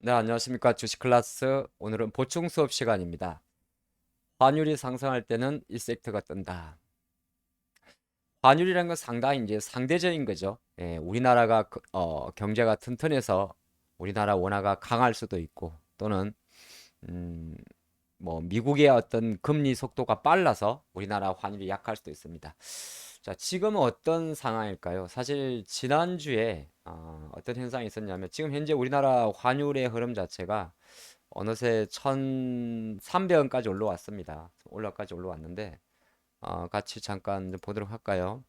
네, 안녕하십니까. 주식 클래스. 오늘은 보충 수업 시간입니다. 환율이 상승할 때는 이 섹터가 뜬다. 환율이라는 건 상당히 이제 상대적인 거죠. 예, 우리나라가 경제가 튼튼해서 우리나라 원화가 강할 수도 있고 또는 음, 뭐 미국의 어떤 금리 속도가 빨라서 우리나라 환율이 약할 수도 있습니다. 자, 지금은 어떤 상황일까요? 사실 지난주에 어떤 현상이 있었냐면 지금 현재 우리나라 환율의 흐름 자체가 어느새 1,300원까지 올라왔는데 같이 잠깐 좀 보도록 할까요?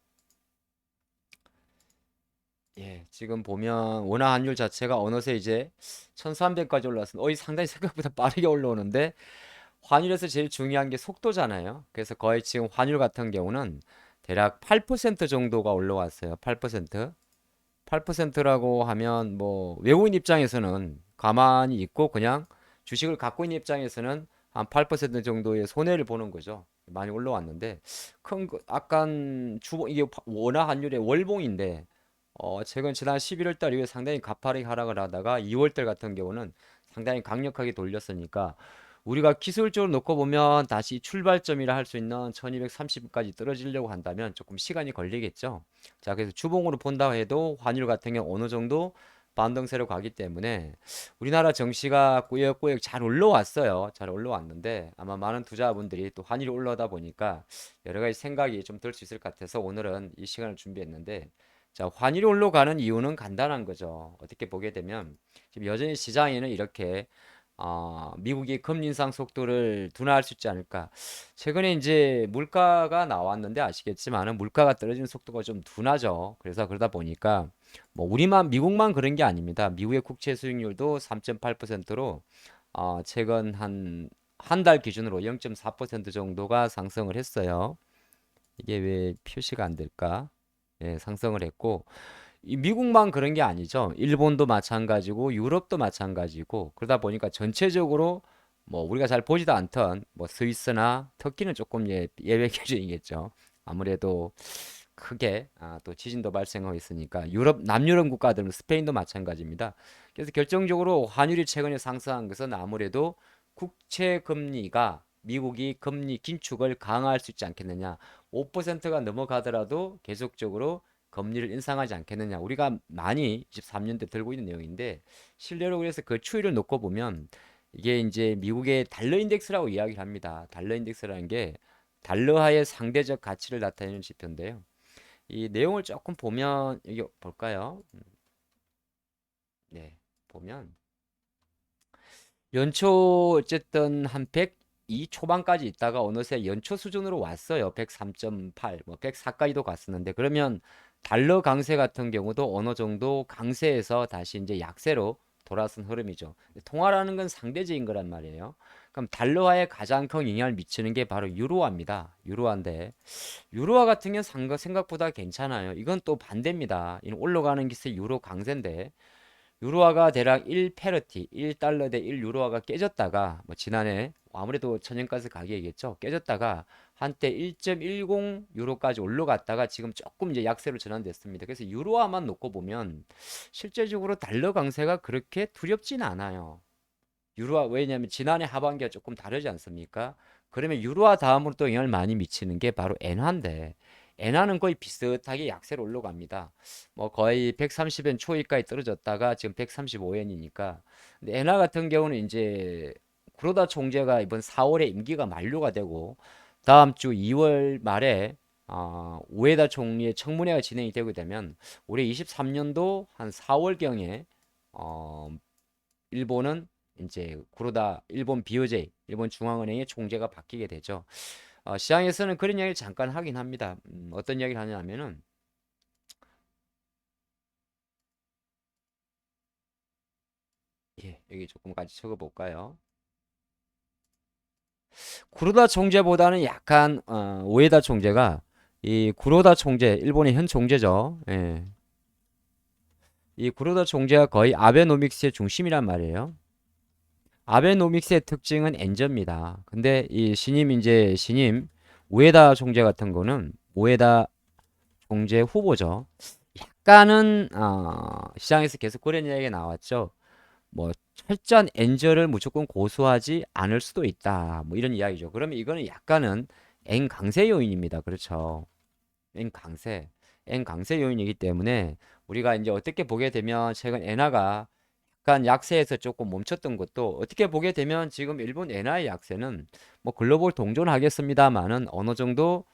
예, 지금 보면 원화 환율 자체가 어느새 이제 1,300까지 올라왔습니다. 이 상당히 생각보다 빠르게 올라오는데 환율에서 제일 중요한 게 속도잖아요. 그래서 거의 지금 환율 같은 경우는 대략 8% 정도가 올라왔어요. 8%. 8%라고 하면 뭐 외국인 입장에서는 가만히 있고 그냥 주식을 갖고 있는 입장에서는 한 8% 정도의 손해를 보는 거죠. 많이 올라왔는데 약간 주봉 이게 원화 환율의 월봉인데 최근 지난 11월 달 이후에 상당히 가파르게 하락을 하다가 2월 달 같은 경우는 상당히 강력하게 돌렸으니까 우리가 기술적으로 놓고 보면 다시 출발점이라 할 수 있는 1230까지 떨어지려고 한다면 조금 시간이 걸리겠죠. 자, 그래서 주봉으로 본다 해도 환율 같은 경우 어느 정도 반등세로 가기 때문에 우리나라 정시가 꾸역꾸역 잘 올라왔어요. 잘 올라왔는데 아마 많은 투자분들이 또 환율이 올라오다 보니까 여러 가지 생각이 좀 들 수 있을 것 같아서 오늘은 이 시간을 준비했는데 자, 환율이 올라가는 이유는 간단한 거죠. 어떻게 보게 되면 지금 여전히 시장에는 이렇게 미국이 금리 인상 속도를 둔화할 수 있지 않을까. 최근에 이제 물가가 나왔는데 아시겠지만은 물가가 떨어지는 속도가 좀 둔하죠. 그래서 그러다 보니까 뭐 미국만 그런 게 아닙니다. 미국의 국채 수익률도 3.8%로 최근 한 달 기준으로 0.4% 정도가 상승을 했어요. 이게 왜 표시가 안 될까? 예, 상승을 했고 이 미국만 그런 게 아니죠. 일본도 마찬가지고 유럽도 마찬가지고 그러다 보니까 전체적으로 뭐 우리가 잘 보지도 않던 뭐 스위스나 터키는 조금 예외 기준이겠죠. 아무래도 크게 또 지진도 발생하고 있으니까 남유럽 국가들은 스페인도 마찬가지입니다. 그래서 결정적으로 환율이 최근에 상승한 것은 아무래도 국채 금리가 미국이 금리 긴축을 강화할 수 있지 않겠느냐. 5%가 넘어가더라도 계속적으로 금리를 인상하지 않겠느냐. 우리가 많이 23년대 들고 있는 내용인데 실제로 그래서 그 추이를 놓고 보면 이게 이제 미국의 달러 인덱스라고 이야기를 합니다. 달러 인덱스라는 게 달러화의 상대적 가치를 나타내는 지표인데요. 이 내용을 조금 보면 이게 볼까요? 네, 보면 연초 어쨌든 한 102 초반까지 있다가 어느새 연초 수준으로 왔어요. 103.8, 뭐 104까지도 갔었는데 그러면 달러 강세 같은 경우도 어느 정도 강세에서 다시 이제 약세로 돌아선 흐름이죠. 통화라는 건 상대적인 거란 말이에요. 그럼 달러화에 가장 큰 영향을 미치는 게 바로 유로화입니다. 유로화인데 유로화 같은 경우는 생각보다 괜찮아요. 이건 또 반대입니다. 이는 올라가는 기세 유로 강세인데 유로화가 대략 1페러티, 1달러 대 1유로화가 깨졌다가 뭐 지난해 아무래도 천연가스 가격이겠죠. 깨졌다가 한때 1.10 유로까지 올라갔다가 지금 조금 이제 약세로 전환됐습니다. 그래서 유로화만 놓고 보면 실제적으로 달러 강세가 그렇게 두렵진 않아요. 유로화 왜냐하면 지난해 하반기가 조금 다르지 않습니까? 그러면 유로화 다음으로 또 영향을 많이 미치는 게 바로 엔화인데 엔화는 거의 비슷하게 약세로 올라갑니다. 뭐 거의 130엔 초입까지 떨어졌다가 지금 135엔이니까. 근데 엔화 같은 경우는 이제 구로다 총재가 이번 4월에 임기가 만료가 되고 다음 주 2월 말에 우에다 총리의 청문회가 진행이 되게 되면 올해 23년도 한 4월경에 어, 일본은 이제 구로다 일본 BOJ, 일본 중앙은행의 총재가 바뀌게 되죠. 시장에서는 그런 이야기를 잠깐 하긴 합니다. 어떤 이야기를 하냐면은 예, 여기 조금 같이 적어볼까요? 구로다 총재보다는 약간 오에다 총재가 이 구로다 총재, 일본의 현 총재죠. 예. 이 구로다 총재가 거의 아베노믹스의 중심이란 말이에요. 아베노믹스의 특징은 엔저입니다. 근데 이 신임 우에다 총재 같은 거는 우에다 총재 후보죠. 약간은 시장에서 계속 그런 이야기가 나왔죠. 뭐 철저한 엔저를 무조건 고수하지 않을 수도 있다. 뭐 이런 이야기죠. 그러면 이거는 약간은 N 강세 요인입니다. 그렇죠. N 강세. N 강세 요인이기 때문에 우리가 이제 어떻게 보게 되면 최근 엔화가 약간 약세에서 조금 멈췄던 것도 어떻게 보게 되면 지금 일본 엔화의 약세는 뭐 글로벌 동존하겠습니다만은 어느 정도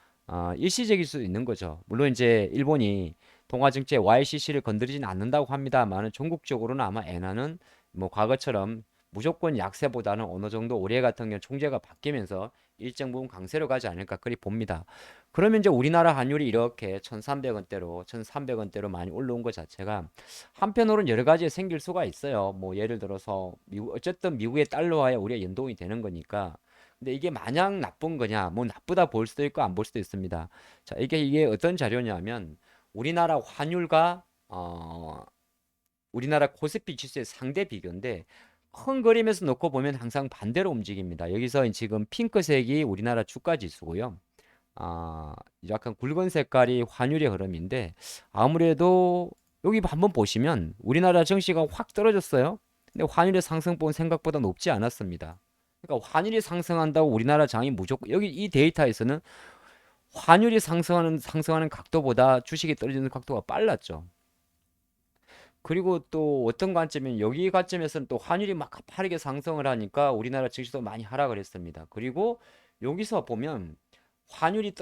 일시적일 수 있는 거죠. 물론 이제 일본이 동아증제 YCC를 건드리진 않는다고 합니다만은 전국적으로는 아마 엔화는 뭐 과거처럼 무조건 약세보다는 어느 정도 올해 같은 경우 총재가 바뀌면서 일정 부분 강세로 가지 않을까 그리 봅니다. 그러면 이제 우리나라 환율이 이렇게 1,300원대로 1,300원대로 많이 올라온 것 자체가 한편으로는 여러 가지 생길 수가 있어요. 뭐 예를 들어서 미국 어쨌든 미국의 달러와야 우리가 연동이 되는 거니까. 근데 이게 마냥 나쁜 거냐? 뭐 나쁘다 볼 수도 있고 안 볼 수도 있습니다. 자, 이게 어떤 자료냐면 우리나라 환율과 우리나라 코스피 지수의 상대 비교인데 큰 그림에서 놓고 보면 항상 반대로 움직입니다. 여기서 지금 핑크색이 우리나라 주가 지수고요. 아, 약간 굵은 색깔이 환율의 흐름인데 아무래도 여기 한번 보시면 우리나라 증시가 확 떨어졌어요. 근데 환율의 상승폭은 생각보다 높지 않았습니다. 그러니까 환율이 상승한다고 우리나라 장이 무조건 여기 이 데이터에서는 환율이 상승하는 각도보다 주식이 떨어지는 각도가 빨랐죠. 그리고 또 어떤 관점이면 여기 관점에서는 또 환율이 막 가파르게 상승을 하니까 우리나라 증시도 많이 하락을 했습니다. 그리고 여기서 보면 환율이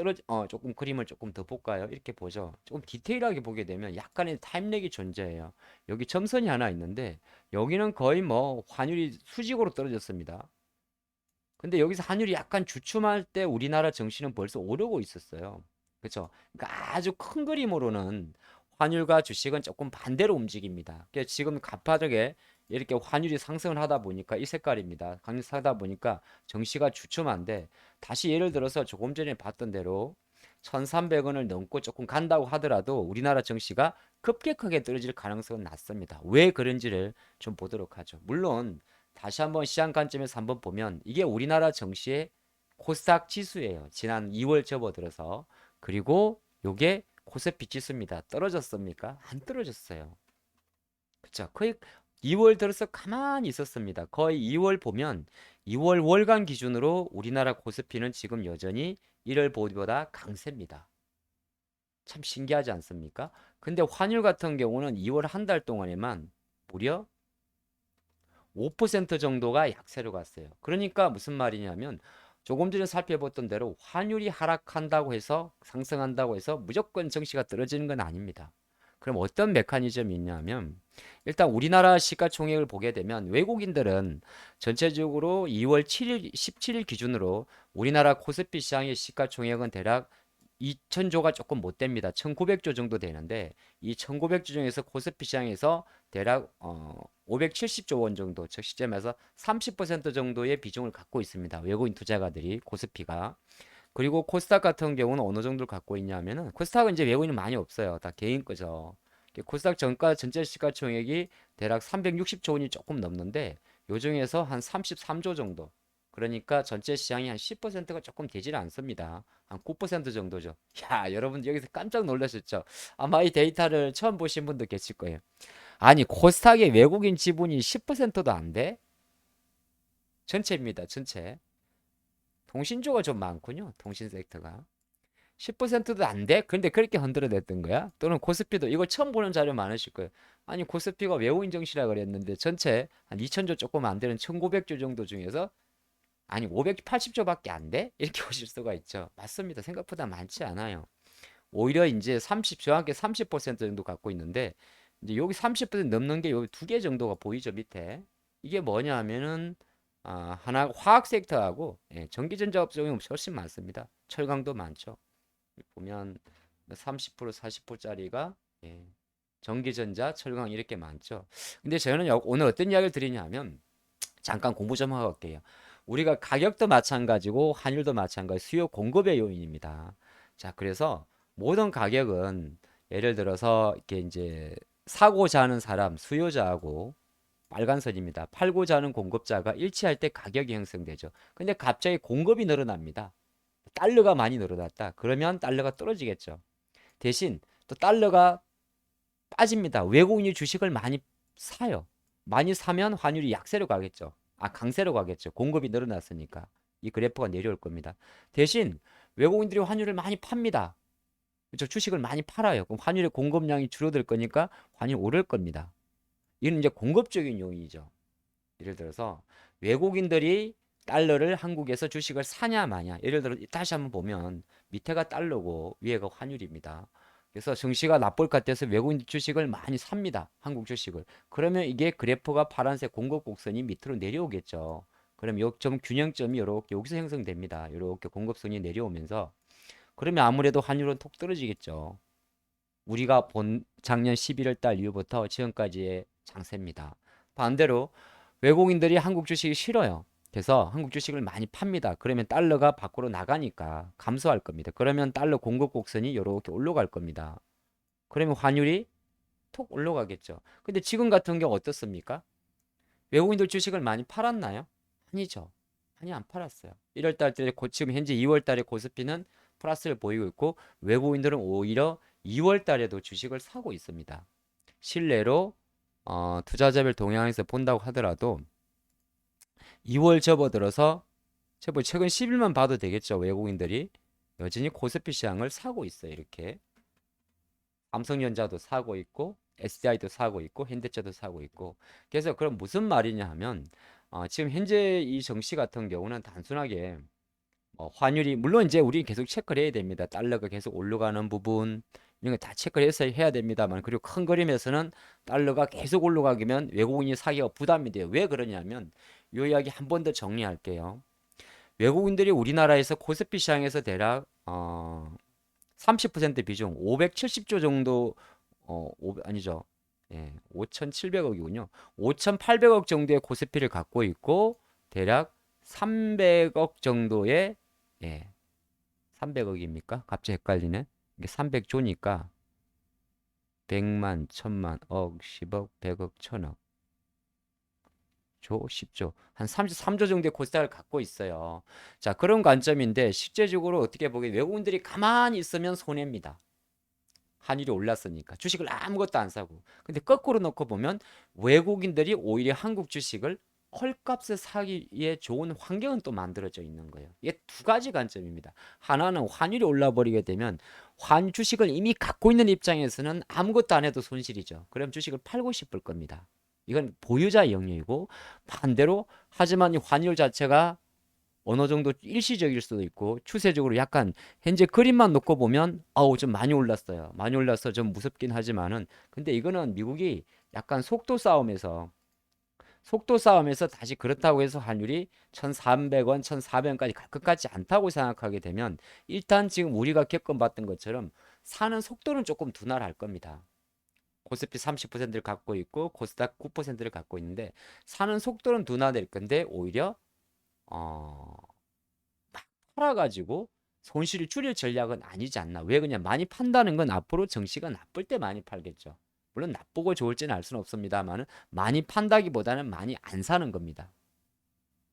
조금 그림을 조금 더 볼까요? 이렇게 보죠. 조금 디테일하게 보게 되면 약간의 타임렉이 존재해요. 여기 점선이 하나 있는데 여기는 거의 뭐 환율이 수직으로 떨어졌습니다. 근데 여기서 환율이 약간 주춤할 때 우리나라 증시는 벌써 오르고 있었어요. 그렇죠? 그러니까 아주 큰 그림으로는 환율과 주식은 조금 반대로 움직입니다. 그래서 지금 가파르게 이렇게 환율이 상승을 하다 보니까 이 색깔입니다. 강력하다 보니까 증시가 주춤한데 다시 예를 들어서 조금 전에 봤던 대로 1,300원을 넘고 조금 간다고 하더라도 우리나라 증시가 급격하게 떨어질 가능성은 낮습니다. 왜 그런지를 좀 보도록 하죠. 물론 다시 한번 시장 관점에서 한번 보면 이게 우리나라 증시의 코스닥 지수예요. 지난 2월 접어들어서. 그리고 요게 코스피 지수입니다. 떨어졌습니까? 안 떨어졌어요. 그쵸? 거의 2월 들어서 가만히 있었습니다. 거의 2월 보면 2월 월간 기준으로 우리나라 코스피는 지금 여전히 1월 보기보다 강세입니다. 참 신기하지 않습니까? 근데 환율 같은 경우는 2월 한 달 동안에만 무려 5% 정도가 약세로 갔어요. 그러니까 무슨 말이냐면 조금 전에 살펴봤던 대로 환율이 하락한다고 해서 상승한다고 해서 무조건 증시가 떨어지는 건 아닙니다. 그럼 어떤 메커니즘이 있냐면 일단 우리나라 시가총액을 보게 되면 외국인들은 전체적으로 2월 7일, 17일 기준으로 우리나라 코스피 시장의 시가총액은 대략 2,000조가 조금 못 됩니다. 1,900조 정도 되는데 이 1,900조 중에서 코스피 시장에서 대략 570조 원 정도 즉 시점에서 30% 정도의 비중을 갖고 있습니다. 외국인 투자가들이 코스피가. 그리고 코스닥 같은 경우는 어느 정도를 갖고 있냐면은 코스닥은 이제 외국인은 많이 없어요. 다 개인 거죠. 코스닥 전가 전체 시가총액이 대략 360조 원이 조금 넘는데 요 중에서 한 33조 정도. 그러니까 전체 시장이 한 10%가 조금 되질 않습니다. 한 9% 정도죠. 야, 여러분 여기서 깜짝 놀라셨죠? 아마 이 데이터를 처음 보신 분도 계실 거예요. 아니, 코스닥의 외국인 지분이 10%도 안 돼? 전체입니다. 전체. 통신주가 좀 많군요. 통신 섹터가. 10%도 안 돼? 근데 그렇게 흔들어댔던 거야? 또는 코스피도 이거 처음 보는 자료 많으실 거예요. 아니, 코스피가 외국인 정시라 그랬는데 전체 한 2,000조 조금 안 되는 1,900조 정도 중에서 아니 580조밖에 안 돼? 이렇게 보실 수가 있죠. 맞습니다. 생각보다 많지 않아요. 오히려 이제 30 정확히 30% 정도 갖고 있는데 이제 여기 30% 넘는 게 여기 두 개 정도가 보이죠 밑에. 이게 뭐냐 하면은 하나 화학 섹터하고 전기전자 업종이 훨씬 많습니다. 철강도 많죠. 보면 30% 40%짜리가 전기전자, 철강 이렇게 많죠. 근데 저는 오늘 어떤 이야기를 드리냐면 잠깐 공부 좀 하고 갈게요. 우리가 가격도 마찬가지고 환율도 마찬가지 수요 공급의 요인입니다. 자, 그래서 모든 가격은 예를 들어서 이렇게 이제 사고자 하는 사람 수요자하고 빨간선입니다. 팔고자 하는 공급자가 일치할 때 가격이 형성되죠. 근데 갑자기 공급이 늘어납니다. 달러가 많이 늘어났다. 그러면 달러가 떨어지겠죠. 대신 또 달러가 빠집니다. 외국인이 주식을 많이 사요. 많이 사면 환율이 약세로 가겠죠. 강세로 가겠죠. 공급이 늘어났으니까. 이 그래프가 내려올 겁니다. 대신 외국인들이 환율을 많이 팝니다. 그렇죠? 주식을 많이 팔아요. 그럼 환율의 공급량이 줄어들 거니까 환율이 오를 겁니다. 이건 이제 공급적인 요인이죠. 예를 들어서 외국인들이 달러를 한국에서 주식을 사냐 마냐. 예를 들어 다시 한번 보면 밑에가 달러고 위에가 환율입니다. 그래서 증시가 나쁠 것 같아서 외국인 주식을 많이 삽니다. 한국 주식을. 그러면 이게 그래프가 파란색 공급 곡선이 밑으로 내려오겠죠. 그럼 요점 균형점이 이렇게 여기서 형성됩니다. 이렇게 공급선이 내려오면서 그러면 아무래도 환율은 톡 떨어지겠죠. 우리가 본 작년 11월 달 이후부터 지금까지의 장세입니다. 반대로 외국인들이 한국 주식이 싫어요. 그래서 한국 주식을 많이 팝니다. 그러면 달러가 밖으로 나가니까 감소할 겁니다. 그러면 달러 공급 곡선이 이렇게 올라갈 겁니다. 그러면 환율이 톡 올라가겠죠. 근데 지금 같은 경우 어떻습니까? 외국인들 주식을 많이 팔았나요? 아니죠. 많이 안 팔았어요. 1월 달 때 지금 현재 2월 달에 코스피는 플러스를 보이고 있고 외국인들은 오히려 2월 달에도 주식을 사고 있습니다. 실내로 투자자별 동향에서 본다고 하더라도 2월 접어들어서 최근 10일만 봐도 되겠죠. 외국인들이 여전히 코스피 시장을 사고 있어요. 이렇게 삼성전자도 사고 있고 SDI도 사고 있고 현대차도 사고 있고. 그래서 그럼 무슨 말이냐 하면 지금 현재 이 정시 같은 경우는 단순하게 환율이 물론 이제 우리 계속 체크를 해야 됩니다. 달러가 계속 올라가는 부분 이런 거 다 체크를 해서 해야 됩니다만 그리고 큰 그림에서는 달러가 계속 올라가면 외국인이 사기가 부담이 돼요. 왜 그러냐면 요 이야기 한 번 더 정리할게요. 외국인들이 우리나라에서 코스피 시장에서 대략 30% 비중 570조 정도 아니죠. 예, 5,700억이군요. 5,800억 정도의 코스피를 갖고 있고 대략 300억 정도의 예, 300억입니까? 갑자기 헷갈리네. 이게 300조니까 100만, 1000만, 억, 10억, 100억, 1000억. 조, 10조. 한 33조 정도의 코스닥을 갖고 있어요. 자, 그런 관점인데 실제적으로 어떻게 보면 외국인들이 가만히 있으면 손해입니다. 환율이 올랐으니까 주식을 아무것도 안 사고. 근데 거꾸로 놓고 보면 외국인들이 오히려 한국 주식을 헐값에 사기에 좋은 환경은 또 만들어져 있는 거예요. 이게 두 가지 관점입니다. 하나는 환율이 올라 버리게 되면 환 주식을 이미 갖고 있는 입장에서는 아무것도 안 해도 손실이죠. 그럼 주식을 팔고 싶을 겁니다. 이건 보유자의 영역이고 반대로 하지만 이 환율 자체가 어느 정도 일시적일 수도 있고 추세적으로 약간 현재 그림만 놓고 보면 아우 좀 많이 올랐어요. 많이 올라서 좀 무섭긴 하지만은 근데 이거는 미국이 약간 속도 싸움에서 다시 그렇다고 해서 환율이 1,300원, 1,400원까지 갈 것 같지 않다고 생각하게 되면 일단 지금 우리가 겪어봤던 것처럼 사는 속도는 조금 둔화할 겁니다. 코스피 30%를 갖고 있고 코스닥 9%를 갖고 있는데 사는 속도는 둔화될 건데 오히려 어, 막 팔아가지고 손실을 줄일 전략은 아니지 않나. 왜 그냥 많이 판다는 건 앞으로 정시가 나쁠 때 많이 팔겠죠. 물론 나쁘고 좋을지는 알 수는 없습니다만은 많이 판다기보다는 많이 안 사는 겁니다.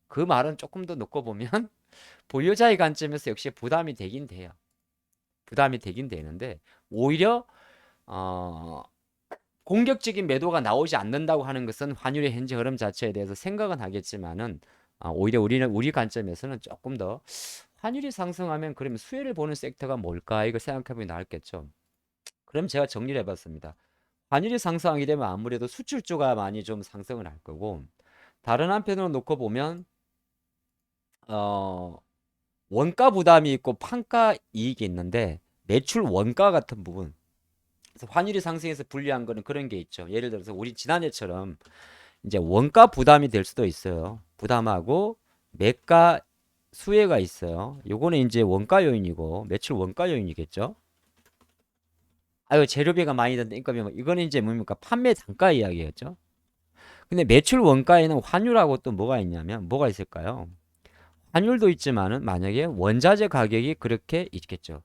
그 말은 조금 더 놓고 보면 보유자의 관점에서 역시 부담이 되긴 돼요. 부담이 되긴 되는데 오히려 어, 공격적인 매도가 나오지 않는다고 하는 것은 환율의 현재 흐름 자체에 대해서 생각은 하겠지만은 오히려 우리 관점에서는 조금 더 환율이 상승하면 그러면 수혜를 보는 섹터가 뭘까 이걸 생각해보면 나을겠죠. 그럼 제가 정리를 해봤습니다. 환율이 상승하게 되면 아무래도 수출주가 많이 좀 상승을 할 거고 다른 한편으로 놓고 보면 어, 원가 부담이 있고 판가 이익이 있는데 매출 원가 같은 부분 그래서 환율이 상승해서 불리한 거는 그런 게 있죠. 예를 들어서 우리 지난해처럼 이제 원가 부담이 될 수도 있어요. 부담하고 매가 수혜가 있어요. 요거는 이제 원가 요인이고 매출 원가 요인이겠죠. 아유 재료비가 많이 든다. 인건비 이거는 이제 뭡니까? 판매 단가 이야기였죠. 근데 매출 원가에는 환율하고 또 뭐가 있냐면 뭐가 있을까요? 환율도 있지만은 만약에 원자재 가격이 그렇게 있겠죠.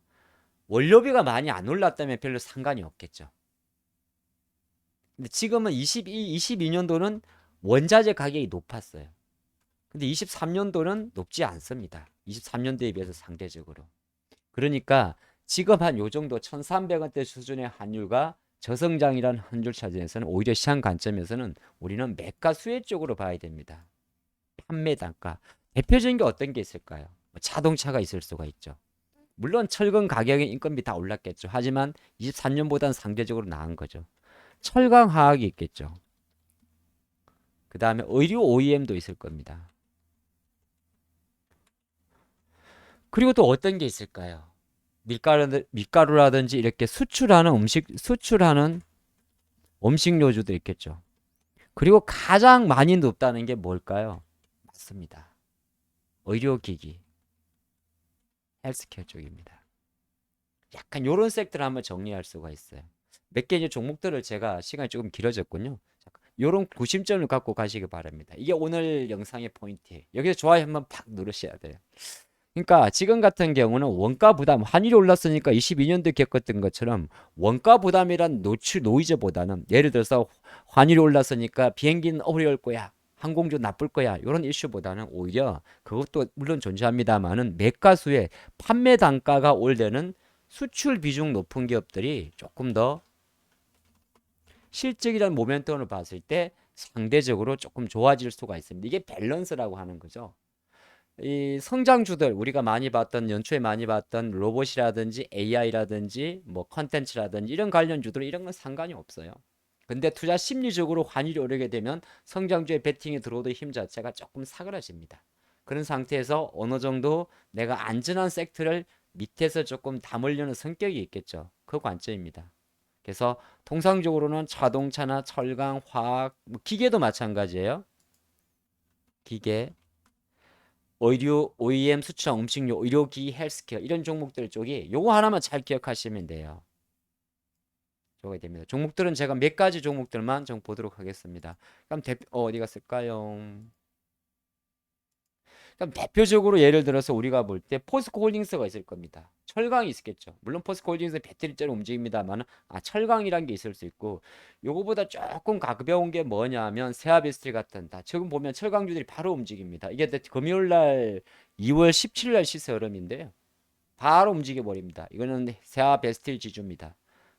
원료비가 많이 안 올랐다면 별로 상관이 없겠죠. 근데 지금은 22년도는 원자재 가격이 높았어요. 근데 23년도는 높지 않습니다. 23년도에 비해서 상대적으로. 그러니까 지금 한 요 정도 1,300원대 수준의 환율과 저성장이라는 한 줄 차전에서는 오히려 시장 관점에서는 우리는 매가 수혜 쪽으로 봐야 됩니다. 판매 단가. 대표적인 게 어떤 게 있을까요? 자동차가 있을 수가 있죠. 물론 철근 가격의 인건비 다 올랐겠죠. 하지만 23년보다는 상대적으로 나은 거죠. 철강 화학이 있겠죠. 그 다음에 의류 OEM도 있을 겁니다. 그리고 또 어떤 게 있을까요? 밀가루라든지 이렇게 수출하는 음식료주도 있겠죠. 그리고 가장 많이 높다는 게 뭘까요? 맞습니다. 의료기기, 헬스케어 쪽입니다. 약간 요런 섹터를 한번 정리할 수가 있어요. 몇 개 이제 종목들을 제가 시간이 조금 길어졌군요. 요런 구심점을 갖고 가시기 바랍니다. 이게 오늘 영상의 포인트예요. 여기서 좋아요 한번 팍 누르셔야 돼요. 그러니까 지금 같은 경우는 원가 부담, 환율이 올랐으니까 22년도 겪었던 것처럼 원가 부담이란 노이즈보다는 예를 들어서 환율이 올랐으니까 비행기는 어려울 거야. 항공주 나쁠 거야. 이런 이슈보다는 오히려 그것도 물론 존재합니다만은 매가수에 판매 단가가 올되는 수출 비중 높은 기업들이 조금 더 실적이라는 모멘텀을 봤을 때 상대적으로 조금 좋아질 수가 있습니다. 이게 밸런스라고 하는 거죠. 이 성장주들 우리가 많이 봤던 연초에 많이 봤던 로봇이라든지 AI라든지 뭐 컨텐츠라든지 이런 관련주들 이런 건 상관이 없어요. 근데 투자 심리적으로 환율이 오르게 되면 성장주에 베팅이 들어오던 힘 자체가 조금 사그라집니다. 그런 상태에서 어느 정도 내가 안전한 섹터를 밑에서 조금 담으려는 성격이 있겠죠. 그 관점입니다. 그래서 통상적으로는 자동차나 철강, 화학, 뭐 기계도 마찬가지예요. 기계, 의류, OEM, 수출형 음식료, 의료기기, 헬스케어 이런 종목들 쪽이 요거 하나만 잘 기억하시면 돼요. 저게 됩니다. 종목들은 제가 몇 가지 종목들만 좀 보도록 하겠습니다. 그럼 어디 갔을까요? 그럼 대표적으로 예를 들어서 우리가 볼 때 포스코 홀딩스가 있을 겁니다. 철강이 있겠죠. 물론 포스코 홀딩스는 배터리째로 움직입니다만 철강이란 게 있을 수 있고 요거보다 조금 가벼운 게 뭐냐면 세아베스틸 같은 다 지금 보면 철강주들이 바로 움직입니다. 이게 금요일 날 2월 17일 날 시세 흐름인데요. 바로 움직여 버립니다. 이거는 세아베스틸 지주입니다.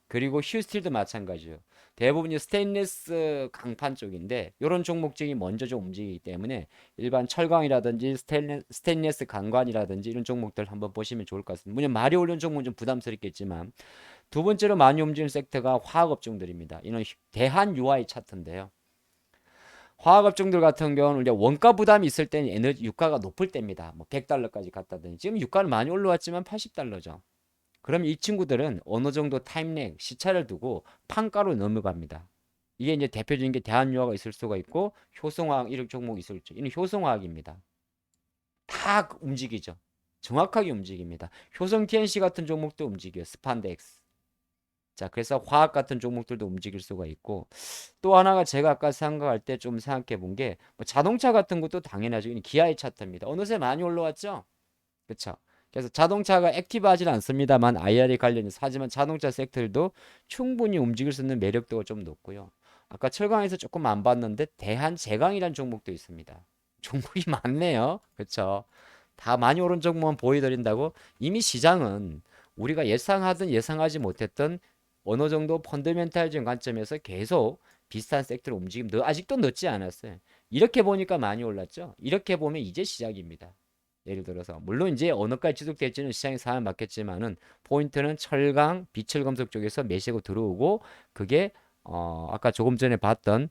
그리고 휴스틸도 마찬가지예요. 대부분이 스테인리스 강판 쪽인데 이런 종목들이 먼저 좀 움직이기 때문에 일반 철강이라든지 스테인리스 강관이라든지 이런 종목들 한번 보시면 좋을 것 같습니다. 물론 말이 오른 종목은 좀 부담스럽겠지만 두 번째로 많이 움직이는 섹터가 화학업종들입니다. 이는 대한 UI 차트인데요. 화학업종들 같은 경우는 이제 원가 부담이 있을 때는 에너지 유가가 높을 때입니다. 뭐 100달러까지 갔다든지 지금 유가는 많이 올라왔지만 80달러죠. 그럼 이 친구들은 어느 정도 타임렉 시차를 두고 판가로 넘어갑니다. 이게 이제 대표적인 게 대한유화가 있을 수가 있고 효성화학 이런 종목이 있을 수 이는 효성화학입니다. 다 움직이죠. 정확하게 움직입니다. 효성 TNC 같은 종목도 움직여요. 스판덱스. 자, 그래서 화학 같은 종목들도 움직일 수가 있고 또 하나가 제가 아까 생각할 때 좀 생각해 본 게 뭐 자동차 같은 것도 당연하죠. 기아의 차트입니다. 어느새 많이 올라왔죠. 그렇죠. 그래서 자동차가 액티브하지는 않습니다만 IRA 관련해서 하지만 자동차 섹터들도 충분히 움직일 수 있는 매력도가 좀 높고요. 아까 철강에서 조금 안 봤는데 대한제강이라는 종목도 있습니다. 종목이 많네요. 그렇죠. 다 많이 오른 종목만 보여드린다고 이미 시장은 우리가 예상하든 예상하지 못했던 어느 정도 펀더멘탈적인 관점에서 계속 비슷한 섹터로 움직임 아직도 늦지 않았어요. 이렇게 보니까 많이 올랐죠. 이렇게 보면 이제 시작입니다. 예를 들어서 물론 이제 어느까지 지속될지는 시장의 상황에 맞겠지만은 포인트는 철강, 비철금속 쪽에서 매시고 들어오고 그게 아까 조금 전에 봤던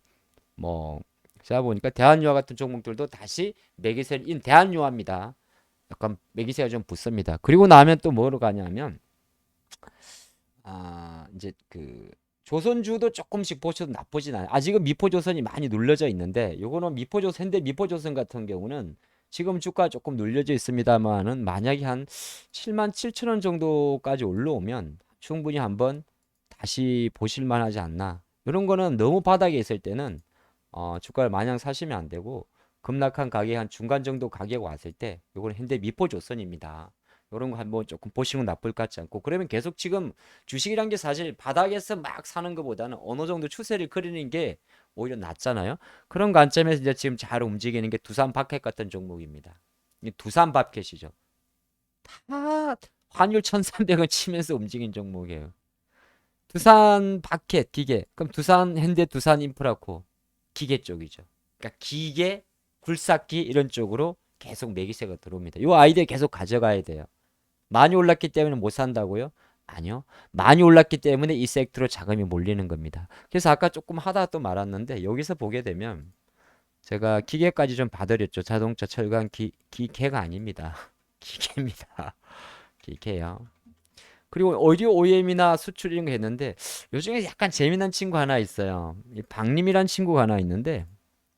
뭐 제가 보니까 대한유화 같은 종목들도 다시 매기세를 대한유화입니다. 약간 매기세가 좀 붙습니다. 그리고 나면 또 뭐로 가냐면 이제 그 조선주도 조금씩 보셔도 나쁘진 않아요. 아직은 미포조선이 많이 눌려져 있는데 요거는 현대 미포조선 같은 경우는 지금 주가 조금 눌려져 있습니다만은 만약에 한 7만 7천 원 정도까지 올라오면 충분히 한번 다시 보실 만하지 않나. 이런 거는 너무 바닥에 있을 때는 주가를 마냥 사시면 안 되고 급락한 가격 한 중간 정도 가격 왔을 때 요거는 현대 미포조선입니다. 이런 거 한번 조금 보시는 건 나쁠 것 같지 않고 그러면 계속 지금 주식이란 게 사실 바닥에서 막 사는 것보다는 어느 정도 추세를 그리는 게 오히려 낫잖아요. 그런 관점에서 이제 지금 잘 움직이는 게 두산 바켓 같은 종목입니다. 이 두산 바켓이죠. 다 환율 1,300원 치면서 움직인 종목이에요. 두산 바켓 기계. 그럼 두산 현대 두산 인프라코 기계 쪽이죠. 그러니까 기계, 굴삭기 이런 쪽으로 계속 매기세가 들어옵니다. 이 아이디어 계속 가져가야 돼요. 많이 올랐기 때문에 못 산다고요? 아니요. 많이 올랐기 때문에 이 섹터로 자금이 몰리는 겁니다. 그래서 아까 조금 하다 또 말았는데 여기서 보게 되면 제가 기계까지 좀 봐드렸죠. 자동차, 철강, 기계가 아닙니다. 기계입니다. 기계요. 그리고 오디오 OEM이나 수출 이런 거 했는데 요즘에 약간 재미난 친구 하나 있어요. 이 박님이란 친구가 하나 있는데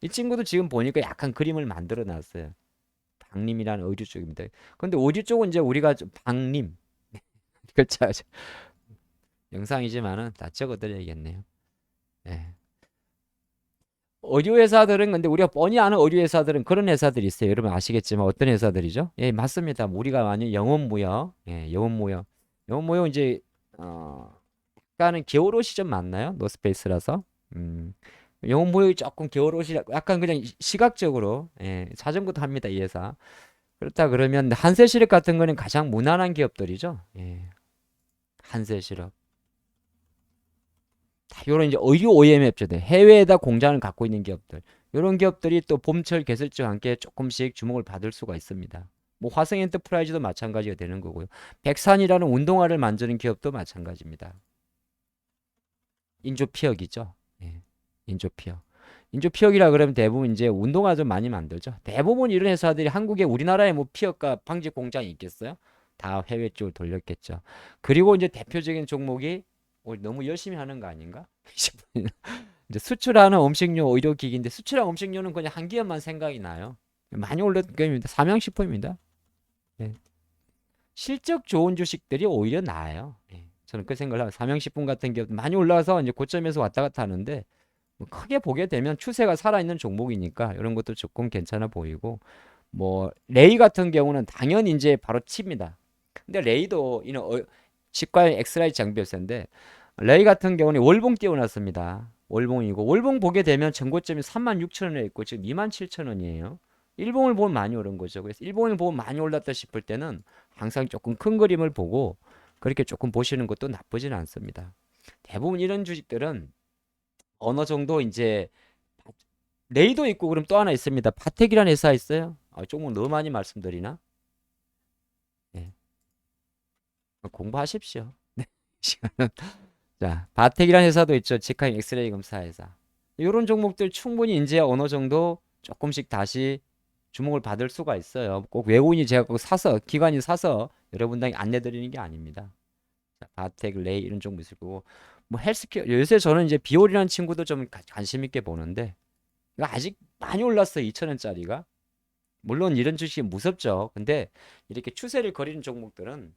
이 친구도 지금 보니까 약간 그림을 만들어 놨어요. 박님이라는 의류 쪽입니다. 근데 오디오 쪽은 이제 우리가 좀 박님 그렇죠. 영상이지만은 다 적어드려야겠네요. 예. 의류 회사들은 근데 우리가 뻔히 아는 의류 회사들은 그런 회사들이 있어요. 여러분 아시겠지만 어떤 회사들이죠? 예, 맞습니다. 우리가 많이 영업무역, 예, 영업무역, 영업무역 이제 약간은 겨울옷이 좀 많나요? 노스페이스라서. 음, 영업무역이 조금 겨울옷이 약간 그냥 시각적으로 예, 자전거도 합니다. 이 회사. 그렇다 그러면 한세시럽 같은 거는 가장 무난한 기업들이죠. 예, 한세시럽. 다 요런 이제 의류 OEM 앱들 해외에다 공장을 갖고 있는 기업들 이런 기업들이 또 봄철 개설주와 함께 조금씩 주목을 받을 수가 있습니다. 뭐 화성 엔터프라이즈도 마찬가지가 되는 거고요. 백산이라는 운동화를 만드는 기업도 마찬가지입니다. 인조피혁이죠. 예. 인조피혁. 인조피혁이라 그러면 대부분 이제 운동화 좀 많이 만들죠. 대부분 이런 회사들이 한국에 우리나라에 뭐 피혁과 방직 공장이 있겠어요? 다 해외 쪽으로 돌렸겠죠. 그리고 이제 대표적인 종목이 너무 열심히 하는 거 아닌가? 이제 수출하는 음식료 의료기기인데 수출하는 음식료는 그냥 한 기업만 생각이 나요. 많이 올랐던 게임입니다. 삼양식품입니다. 예. 실적 좋은 주식들이 오히려 나아요. 예. 저는 그 생각을 하고 삼양식품 같은 기업 많이 올라와서 이제 고점에서 왔다 갔다 하는데 뭐 크게 보게 되면 추세가 살아있는 종목이니까 이런 것도 조금 괜찮아 보이고 뭐 레이 같은 경우는 당연히 이제 바로 칩니다. 근데 레이도 이는 치과의 엑스라이 장비 회사인데 레이 같은 경우는 월봉 띄워놨습니다. 월봉이고 월봉 보게 되면 전고점이 36,000원에 있고 지금 27,000원이에요. 일봉을 보면 많이 오른 거죠. 그래서 일봉을 보면 많이 올랐다 싶을 때는 항상 조금 큰 그림을 보고 그렇게 조금 보시는 것도 나쁘진 않습니다. 대부분 이런 주식들은 어느 정도 이제 레이도 있고 그럼 또 하나 있습니다. 파텍이라는 회사 있어요. 조금 너무 많이 말씀드리나? 네. 공부하십시오. 네. 시간은 자, 바텍이라는 회사도 있죠. 직하인 엑스레이 검사 회사. 이런 종목들 충분히 이제 어느 정도 조금씩 다시 주목을 받을 수가 있어요. 꼭 외국인이 제가 꼭 사서 기관이 사서 여러분들에게 안내 드리는 게 아닙니다. 자, 바텍, 레이 이런 종목 있을 거고 뭐 헬스케어 요새 저는 이제 비올이라는 친구도 좀 관심 있게 보는데 이거 아직 많이 올랐어요. 2,000원짜리가. 물론 이런 주식이 무섭죠. 근데 이렇게 추세를 거리는 종목들은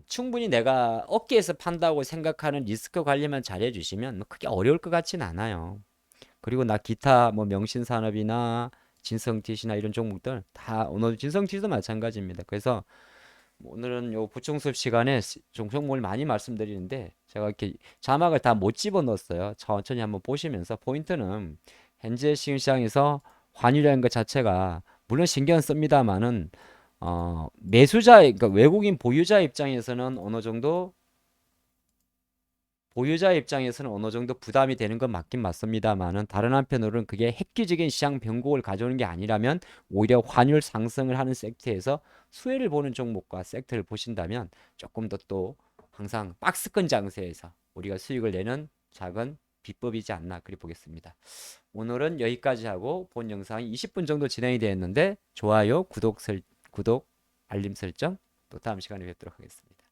충분히 내가 업계에서 판다고 생각하는 리스크 관리만 잘해 주시면 뭐 크게 어려울 것 같진 않아요. 그리고 나 기타 뭐 명신산업이나 진성티시나 이런 종목들 다 오늘 진성티도 마찬가지입니다. 그래서 뭐 오늘은 요 보충 수업 시간에 종목을 많이 말씀드리는데 제가 이렇게 자막을 다 못 집어넣었어요. 천천히 한번 보시면서 포인트는 현재 시장에서 환율이라는 것 자체가 물론 신경 씁니다만은 매수자 그러니까 외국인 보유자 입장에서는 어느 정도 부담이 되는 건 맞긴 맞습니다만은 다른 한편으로는 그게 획기적인 시장 변곡을 가져오는 게 아니라면 오히려 환율 상승을 하는 섹터에서 수혜를 보는 종목과 섹터를 보신다면 조금 더 또 항상 박스권 장세에서 우리가 수익을 내는 작은 비법이지 않나 그리 보겠습니다. 오늘은 여기까지 하고 본 영상이 20분 정도 진행이 되었는데 좋아요, 구독, 알림 설정 또 다음 시간에 뵙도록 하겠습니다.